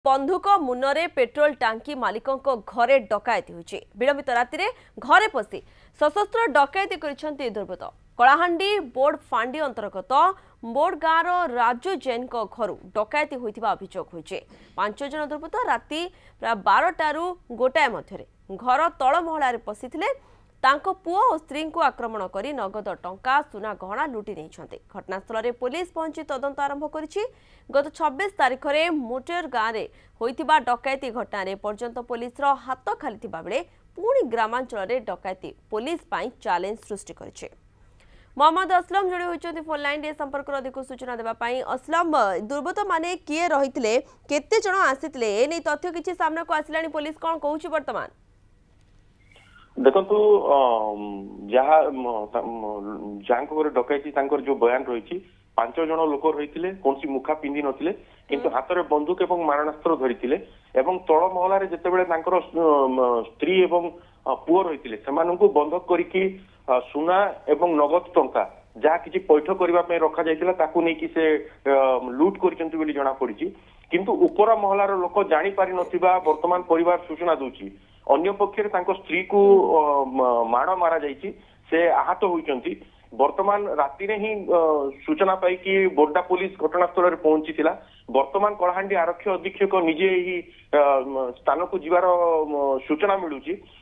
बंधुक मुନରେ petrol टांकी मालिकों घरे डकायती होइछि। विलंबित राति रे घरे पशि सशस्त्र डकायती करिसेंति दुर्बृत्त। कलाहांडी बोर्ड फांडी अंतर्गत बोर्ड गाँव राजू जैन घर डकायती होइथिबा अभियोग होइछि। 5 जन दुर्बृत्त राति प्राय 12टारू गोटाए मध्यरे घर तल महलारे पशिथिले। तांको पुओ और स्त्री को आक्रमण करी नगद टंका सुना गहना लुटि नहीं। घटनास्थल में पुलिस पहुंची तदंत आरंभ करिछि। गत 26 तारिख में मोटर गाँव में होइतिबा डकायती घटना पर्यंत पुलिस हाथ खाली थिबा बेले पुणी ग्रामांचल में डकायती पुलिस पाई चैलेंज सृष्टि करिछि। मोहम्मद असलम जोड़ी होइछन्ति फोन लाइन संपर्क अधिक सूचना देवाई। असलम, दुर्बृत्त माने किए रहिथिले, केते जण आसिथिले, ए नै तथ्य किछि सामना को आसिलानी, पुलिस कोन कहूछि वर्तमान? देखु जहाँ घर डकायती जो बयान रही 5 जन लोक रही कौन मुखा पिंधि नथिले किंतु हाथ में बंदूक एवं मारणास्त्र धरी तल महलार जितेबाला स्त्री एवं पुओ रही से बंधक करिकी सुना एवं नगद टंका जहाँ किसी पैठ करने रखा जाता से लुट कर जना पड़ी किंतु उपरा महलार लोक जानी पारि नथिबा वर्तमान परिवार सूचना दूची। अन्य पक्षर स्त्री को माड़ मारा जाइए से आहत होती। वर्तमान राति ही सूचना पाई कि बोर्डा पुलिस घटनास्थल में पहुंची। वर्तमान कलाहांडी आरक्षी अधीक्षक निजे ही स्थान को जीवार सूचना मिलूँ।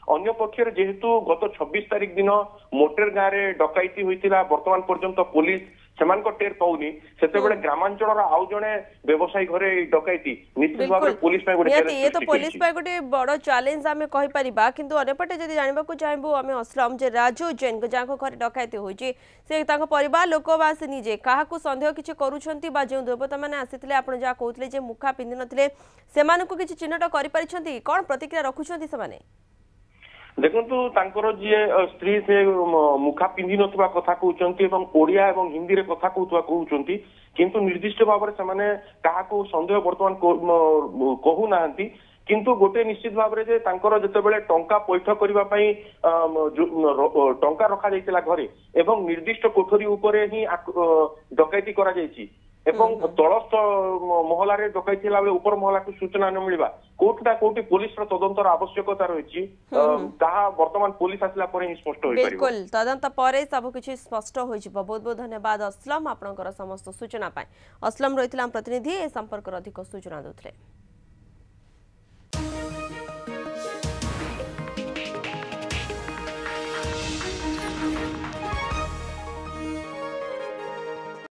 अन्य पक्षर जेहेतु गत 26 तारिख दिन मोटर गाँव में डकायती होता वर्तमान पर्यंत पुलिस टेर पाऊनी से ग्रामांचल आउ जड़े व्यवसायी घरे डकायती निश्चित भाव में पुलिस ये तो पुलिस गोटे बड़ चैलेंज आम कहीपर। किंतु अन्यपटे जब जानवा चाहबू आम असलम जे राजू जैन जहाँ घर डकायती होती से परिवार लोक बा से निजे क्या सन्देह किसी करुँच जो दुर्बृत्त मैंने आसी आप जहाँ कहते मुखा पिंधि नथिले सेमानकु किछि चिन्हट करि परिछंती, कौन प्रतिक्रिया रखुछंती सेमाने? देखंतु तांकर जे स्त्री से मुखा पिंधि नथबा कथा कहउचंती एवं ओडिया एवं हिंदी रे कथा कहउतबा कहउचंती किंतु निर्दिष्ट भाव में से काहाको संदेह वर्तमान कहू नाहंती। किंतु गोटे निश्चित भाव में तांकर जेतेबेले टंका पैठ करबा पई टंका रखा जाइतिला घरे एवं निर्दिष्ट कोठरी उपरे ही डकैती करा जाइछि एवं तलस्थ महलार डकैती बेले ऊपर महला को सूचना न मिलवा कोठा कोठी पुलिस तदंतर आवश्यकता रही वर्तमान पुलिस आसला पर ही स्पष्ट हो। बिल्कुल तदंत पर सबकि स्पष्ट हो। बहुत बहुत धन्यवाद असलम आपनकर समस्त सूचना पाए। असलम रही प्रतिनिधि ए संपर्क अधिक सूचना देते।